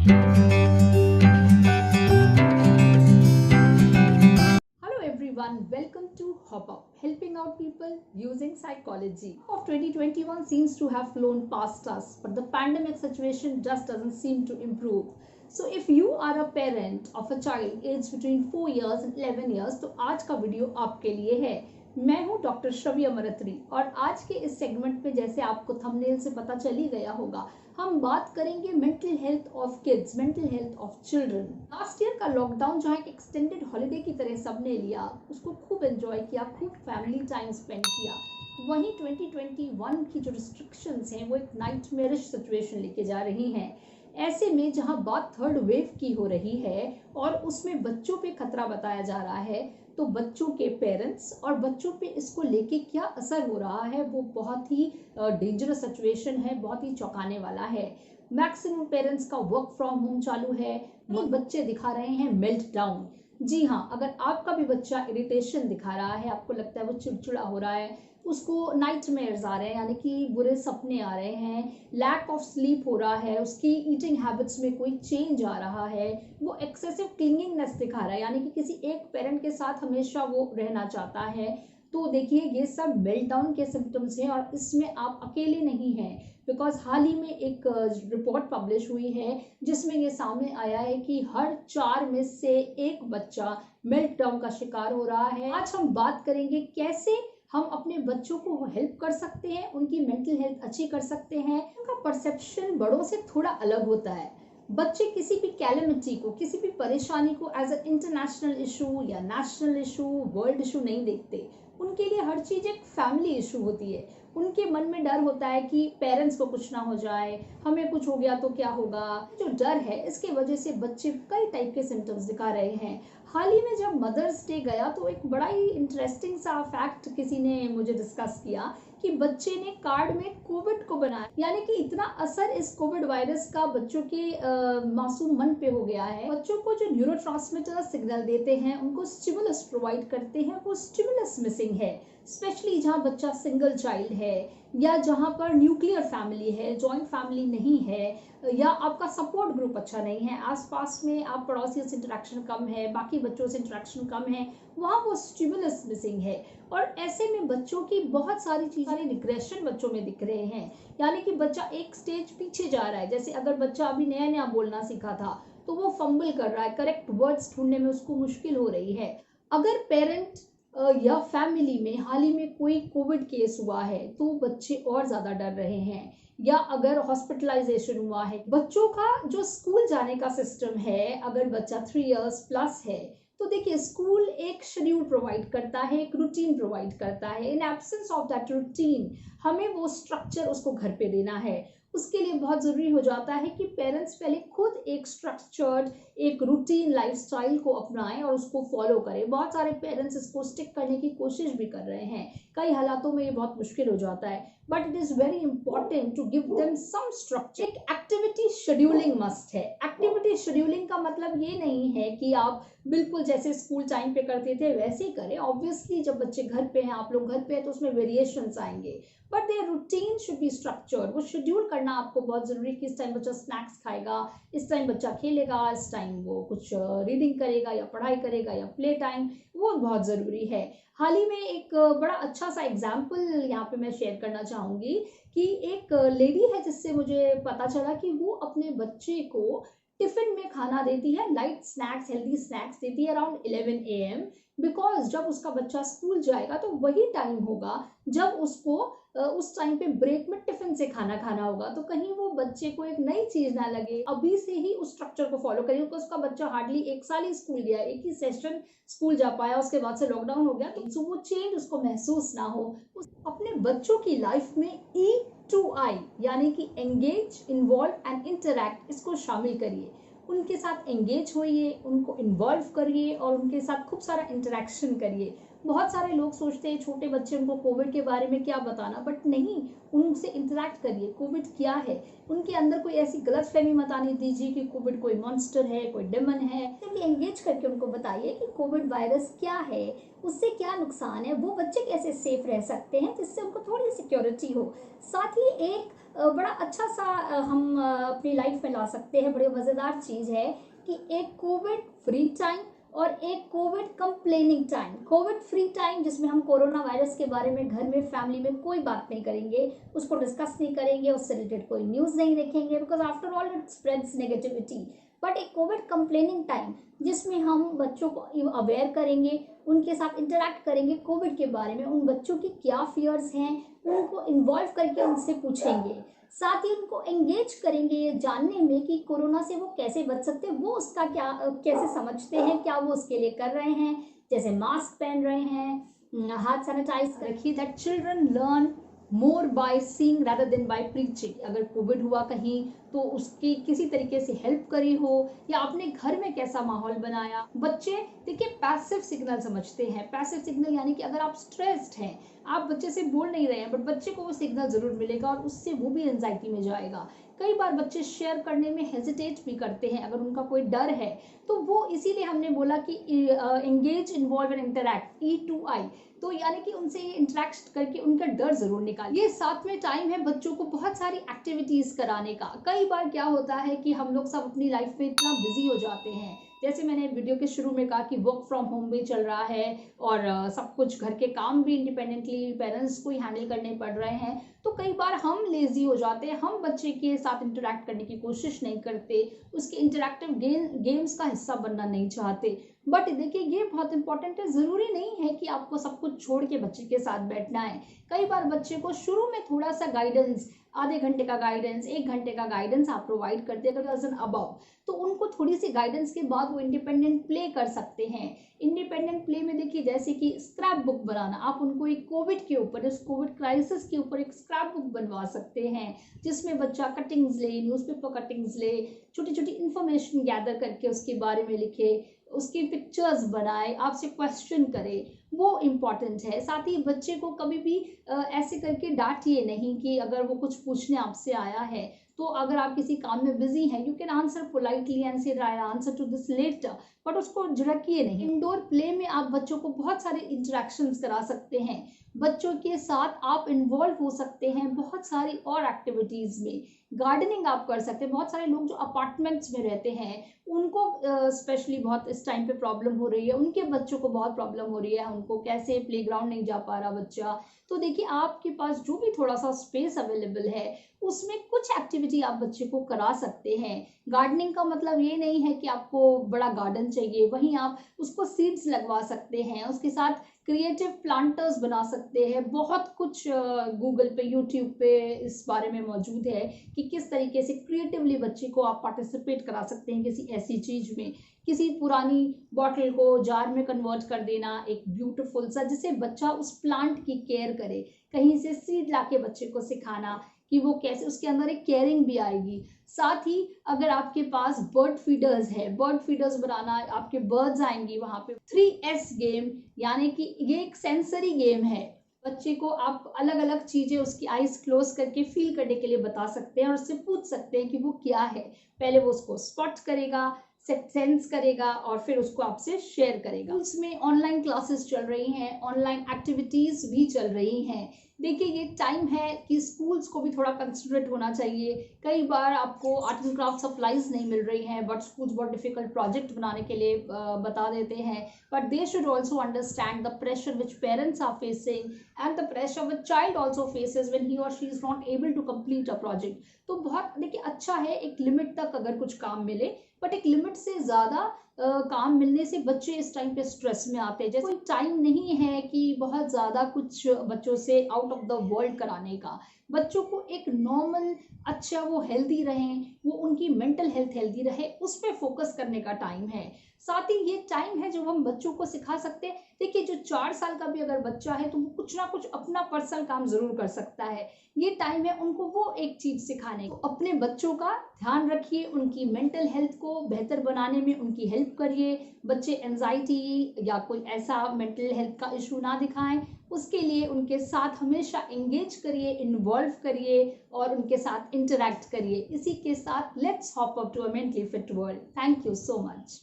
Hello everyone, welcome to Hop Up, helping out people using psychology. Of 2021 seems to have flown past us, but the pandemic situation just doesn't seem to improve. So if you are a parent of a child aged between 4 years and 11 years, तो आज का video आपके लिए है। मैं हूं doctor श्रव्य अमरत्री और आज के इस सेगमेंट में जैसे आपको थंबनेल से पता चल ही गया होगा, हम बात करेंगे mental health of kids, mental health of children. Last year का लॉकडाउन जहाँ एक एक्सटेंडेड हॉलिडे की तरह सबने लिया, उसको खूब एंजॉय किया, खूब फैमिली टाइम स्पेंड किया। वहीं 2021 की जो रिस्ट्रिक्शंस हैं वो एक नाइटमेरिश सिचुएशन लेके जा रही हैं। ऐसे में जहां बात थर्ड वेव की हो रही है और उसमें बच्चों पे खतरा बताया जा रहा है, तो बच्चों के पेरेंट्स और बच्चों पे इसको लेके क्या असर हो रहा है वो बहुत ही डेंजरस सिचुएशन है, बहुत ही चौंकाने वाला है। मैक्सिमम पेरेंट्स का वर्क फ्रॉम होम चालू है, बच्चे दिखा रहे हैं मेल्ट डाउन। जी हाँ, अगर आपका भी बच्चा इरिटेशन दिखा रहा है, आपको लगता है वो चिड़चिड़ा हो रहा है, उसको नाइटमेयर्स आ रहे हैं यानी कि बुरे सपने आ रहे हैं, लैक ऑफ स्लीप हो रहा है, उसकी ईटिंग हैबिट्स में कोई चेंज आ रहा है, वो एक्सेसिव क्लिंगिंगनेस दिखा रहा है यानी कि किसी एक पेरेंट के साथ हमेशा वो रहना चाहता है, तो देखिए ये सब मेल्टडाउन के सिम्टम्स हैं और इसमें आप अकेले नहीं हैं। बिकॉज हाल ही में एक रिपोर्ट पब्लिश हुई है जिसमें ये सामने आया है कि हर 4 में से एक बच्चा मेल्टडाउन का शिकार हो रहा है। आज हम बात करेंगे कैसे हम अपने बच्चों को हेल्प कर सकते हैं, उनकी मेंटल हेल्थ अच्छी कर सकते हैं। उनका परसेप्शन बड़ों से थोड़ा अलग होता है। बच्चे किसी भी कैलेमिटी को, किसी भी परेशानी को एज अ इंटरनेशनल इशू या नेशनल इशू, वर्ल्ड इशू नहीं देखते। उनके लिए हर चीज एक फैमिली इशू होती है। उनके मन में डर होता है कि पेरेंट्स को कुछ ना हो जाए, हमें कुछ हो गया तो क्या होगा। जो डर है इसके वजह से बच्चे कई टाइप के सिम्टम्स दिखा रहे हैं। हाल ही में जब मदर्स डे गया तो एक बड़ा ही इंटरेस्टिंग सा फैक्ट किसी ने मुझे डिस्कस किया कि बच्चे ने कार्ड में कोविड को बनाया, यानी कि इतना असर इस कोविड वायरस का बच्चों के मासूम मन पे हो गया है। बच्चों को जो न्यूरोट्रांसमीटर सिग्नल देते हैं, उनको स्टिमुलस प्रोवाइड करते हैं, वो स्टिमुलस मिसिंग है। स्पेशली जहाँ बच्चा सिंगल चाइल्ड है या जहाँ पर न्यूक्लियर फैमिली है, जॉइंट फैमिली नहीं है, या आपका सपोर्ट ग्रुप अच्छा नहीं है, आसपास में आप पड़ोसियों से इंटरेक्शन कम है, बाकी बच्चों से इंटरेक्शन कम है, वहाँ वो स्टिमुलस मिसिंग है। और ऐसे में बच्चों की बहुत सारी चीजें रिग्रेशन बच्चों में दिख रहे हैं, यानी कि बच्चा एक स्टेज पीछे जा रहा है। जैसे अगर बच्चा अभी नया नया बोलना सीखा था तो वो फंबल कर रहा है, करेक्ट वर्ड्स ढूंढने में उसको मुश्किल हो रही है। अगर पेरेंट या फैमिली में हाल ही में कोई कोविड केस हुआ है तो बच्चे और ज्यादा डर रहे हैं, या अगर हॉस्पिटलाइजेशन हुआ है। बच्चों का जो स्कूल जाने का सिस्टम है, अगर बच्चा 3 इयर्स प्लस है तो देखिए स्कूल एक शेड्यूल प्रोवाइड करता है, एक रूटीन प्रोवाइड करता है। In absence of that routine हमें वो स्ट्रक्चर उसको घर पे देना है। उसके लिए बहुत ज़रूरी हो जाता है कि पेरेंट्स पहले खुद एक स्ट्रक्चर्ड, एक रूटीन लाइफस्टाइल को अपनाएं और उसको फॉलो करें। बहुत सारे पेरेंट्स इसको स्टिक करने की कोशिश भी कर रहे हैं, कई हालातों में ये बहुत मुश्किल हो जाता है, but it is very important to give them some structure. एक एक्टिविटी शेड्यूलिंग मस्ट है। एक्टिविटी शेड्यूलिंग का मतलब ये नहीं है कि आप बिल्कुल जैसे स्कूल टाइम पे करते थे वैसे ही करें। ऑब्वियसली जब बच्चे घर पे हैं, आप लोग घर पे हैं, तो उसमें वेरिएशंस आएंगे, but their routine should be structured. वो शेड्यूल करना आपको बहुत जरूरी है कि इस टाइम बच्चा स्नैक्स खाएगा, इस टाइम बच्चा खेलेगा, इस टाइम वो कुछ रीडिंग करेगा या पढ़ाई करेगा या प्ले टाइम, वो बहुत ज़रूरी है। हाल ही में एक बड़ा अच्छा सा एग्जाम्पल यहाँ पे मैं शेयर करना चाहूँगी कि एक लेडी है जिससे मुझे पता चला कि वो अपने बच्चे को टिफिन में खाना देती है, लाइट स्नैक्स, हेल्दी स्नैक्स देती है अराउंड 11 AM, बिकॉज जब उसका बच्चा स्कूल जाएगा तो वही टाइम होगा जब उसको उस टाइम पे ब्रेक में टिफिन से खाना खाना होगा। तो कहीं वो बच्चे को एक नई चीज ना लगे, अभी से ही उस स्ट्रक्चर को फॉलो करिए। उसका बच्चा हार्डली 1 साल ही स्कूल गया, एक ही सेशन स्कूल जा पाया, उसके बाद से लॉकडाउन हो गया, तो वो चेंज उसको महसूस ना हो। अपने बच्चों की लाइफ में E2I यानी कि एंगेज, इन्वॉल्व एंड इंटरैक्ट, इसको शामिल करिए। उनके साथ एंगेज होइए, उनको इन्वॉल्व करिए और उनके साथ खूब सारा इंटरेक्शन करिए। बहुत सारे लोग सोचते हैं छोटे बच्चे, उनको कोविड के बारे में क्या बताना, बट नहीं, उनसे इंटरेक्ट करिए। कोविड क्या है, उनके अंदर कोई ऐसी गलतफहमी मत आने दीजिए कि कोविड कोई मॉन्स्टर है, कोई डेमन है। सिंपली एंगेज करके उनको बताइए कि कोविड वायरस क्या है, उससे क्या नुकसान है, वो बच्चे कैसे सेफ रह सकते हैं, जिससे उनको थोड़ी सिक्योरिटी हो। साथ ही एक बड़ा अच्छा सा हम अपनी लाइफ में ला सकते हैं, बड़ी मज़ेदार चीज़ है कि एक कोविड फ्री टाइम और एक Covid complaining time. Covid free time जिसमें हम कोरोना वायरस के बारे में घर में फैमिली में कोई बात नहीं करेंगे, उसको डिस्कस नहीं करेंगे, उससे रिलेटेड कोई न्यूज़ नहीं देखेंगे, because after all it spreads negativity. But एक कोविड कंप्लेनिंग टाइम जिसमें हम बच्चों को अवेयर करेंगे, उनके साथ इंटरेक्ट करेंगे कोविड के बारे में, उन बच्चों की क्या फियर्स हैं उनको इन्वॉल्व करके उनसे पूछेंगे। साथ ही उनको एंगेज करेंगे ये जानने में कि कोरोना से वो कैसे बच सकते हैं, वो उसका क्या कैसे समझते हैं, क्या वो उसके लिए कर रहे हैं, जैसे मास्क पहन रहे हैं, हाथ सैनिटाइज रखिए। That children learn more by seeing rather than by preaching. अगर कोविड हुआ कहीं तो उसकी किसी तरीके से हेल्प करी हो, या अपने घर में कैसा माहौल बनाया। बच्चे देखिए पैसिव सिग्नल समझते हैं। पैसिव सिग्नल यानी कि अगर आप स्ट्रेस्ड हैं, आप बच्चे से बोल नहीं रहे हैं, बट बच्चे को वो सिग्नल जरूर मिलेगा और उससे वो भी एंजाइटी में जाएगा। कई बार बच्चे शेयर करने में हेजिटेट भी करते हैं अगर उनका कोई डर है, तो वो इसीलिए हमने बोला कि engage, involve and interact, E2I। तो यानी कि उनसे इंटरेक्ट करके उनका डर जरूर निकालिए। ये साथ में टाइम है बच्चों को बहुत सारी एक्टिविटीज कराने का। कई बार क्या होता है कि हम लोग सब अपनी लाइफ में इतना बिजी हो जाते हैं, जैसे मैंने वीडियो के शुरू में कहा कि वर्क फ्रॉम होम भी चल रहा है और सब कुछ घर के काम भी इंडिपेंडेंटली पेरेंट्स को ही हैंडल करने पड़ रहे हैं। तो कई बार हम लेजी हो जाते हैं, हम बच्चे के साथ इंटरेक्ट करने की कोशिश नहीं करते, उसके इंटरेक्टिव गेम्स का हिस्सा बनना नहीं चाहते। बट देखिए ये बहुत इंपॉर्टेंट है, ज़रूरी नहीं है कि आपको सब कुछ छोड़ के बच्चे के साथ बैठना है। कई बार बच्चे को शुरू में थोड़ा सा गाइडेंस, आधे घंटे का गाइडेंस, 1 घंटे का गाइडेंस आप प्रोवाइड करते हैं अगर अबव, तो उनको थोड़ी सी गाइडेंस के बाद वो इंडिपेंडेंट प्ले कर सकते हैं। इंडिपेंडेंट प्ले में देखिए जैसे कि स्क्रैप बुक बनाना, आप उनको एक कोविड के ऊपर, इस कोविड क्राइसिस के ऊपर एक स्क्रैप बुक बनवा सकते हैं, जिसमें बच्चा कटिंग्स ले, न्यूज़पेपर कटिंग्स ले, छोटी छोटी इंफॉर्मेशन गैदर करके उसके बारे में लिखे, उसकी पिक्चर्स बनाए, आपसे क्वेश्चन करे, वो इम्पॉर्टेंट है। साथ ही बच्चे को कभी भी ऐसे करके डांटिए नहीं कि अगर वो कुछ पूछने आपसे आया है तो अगर आप किसी काम में बिजी हैं, you can answer politely and say I answer to this letter, but उसको झिड़किए नहीं। इंडोर प्ले में आप बच्चों को बहुत सारे इंटरेक्शंस करा सकते हैं, बच्चों के साथ आप इन्वॉल्व हो सकते हैं बहुत सारी और एक्टिविटीज़ में। गार्डनिंग आप कर सकते हैं। बहुत सारे लोग जो अपार्टमेंट्स में रहते हैं उनको स्पेशली बहुत इस टाइम पे प्रॉब्लम हो रही है, उनके बच्चों को बहुत प्रॉब्लम हो रही है, उनको कैसे प्लेग्राउंड नहीं जा पा रहा बच्चा। तो देखिए आपके पास जो भी थोड़ा सा स्पेस अवेलेबल है उसमें कुछ एक्टिविटी आप बच्चे को करा सकते हैं। गार्डनिंग का मतलब ये नहीं है कि आपको बड़ा गार्डन चाहिए, वहीं आप उसको सीड्स लगवा सकते हैं, उसके साथ क्रिएटिव प्लांटर्स बना सकते हैं। बहुत कुछ गूगल पे, यूट्यूब पे इस बारे में मौजूद है कि किस तरीके से क्रिएटिवली बच्चे को आप पार्टिसिपेट करा सकते हैं किसी ऐसी चीज़ में। किसी पुरानी बॉटल को जार में कन्वर्ट कर देना, एक ब्यूटीफुल सा, जिससे बच्चा उस प्लांट की केयर करे। कहीं से सीड लाके बच्चे को सिखाना कि वो कैसे, उसके अंदर एक केयरिंग भी आएगी। साथ ही अगर आपके पास बर्ड फीडर्स है, बर्ड फीडर्स बनाना, आपके बर्ड्स आएंगी वहाँ पे। 3S गेम यानी कि ये एक सेंसरी गेम है। बच्चे को आप अलग अलग चीज़ें उसकी आइज क्लोज करके फील करने के लिए बता सकते हैं और उससे पूछ सकते हैं कि वो क्या है। पहले वो उसको स्पॉट करेगा, सेंस करेगा और फिर उसको आपसे शेयर करेगा। इसमें ऑनलाइन क्लासेस चल रही हैं, ऑनलाइन एक्टिविटीज़ भी चल रही हैं। देखिए ये टाइम है कि स्कूल्स को भी थोड़ा कंसिडरेट होना चाहिए। कई बार आपको आर्ट एंड क्राफ्ट सप्लाईज नहीं मिल रही हैं, बट स्कूल्स बहुत डिफिकल्ट प्रोजेक्ट बनाने के लिए बता देते हैं। But they should also understand the pressure which parents are facing and the pressure which child also faces when he और she is not able to complete a project. तो बहुत देखिए अच्छा है एक लिमिट तक अगर कुछ काम मिले, बट एक लिमिट से ज़्यादा काम मिलने से बच्चे इस टाइम पे स्ट्रेस में आते हैं। जैसे कोई टाइम नहीं है कि बहुत ज़्यादा कुछ बच्चों से आउट ऑफ द वर्ल्ड कराने का। बच्चों को एक नॉर्मल अच्छा वो हेल्दी रहें, वो उनकी मेंटल हेल्थ हेल्दी रहे, उस पर फोकस करने का टाइम है। साथ ही ये टाइम है जो हम बच्चों को सिखा सकते हैं। देखिए जो 4 साल का भी अगर बच्चा है तो वो कुछ ना कुछ अपना पर्सनल काम जरूर कर सकता है। ये टाइम है उनको वो एक चीज सिखाने को। अपने बच्चों का ध्यान रखिए, उनकी मेंटल हेल्थ को बेहतर बनाने में उनकी हेल्प करिए। बच्चे एंजाइटी या कोई ऐसा मेंटल हेल्थ का इशू ना दिखाएं, उसके लिए उनके साथ हमेशा एंगेज करिए, इन्वॉल्व करिए और उनके साथ इंटरैक्ट करिए। इसी के साथ let's hop up to a mentally fit world. Thank you so much.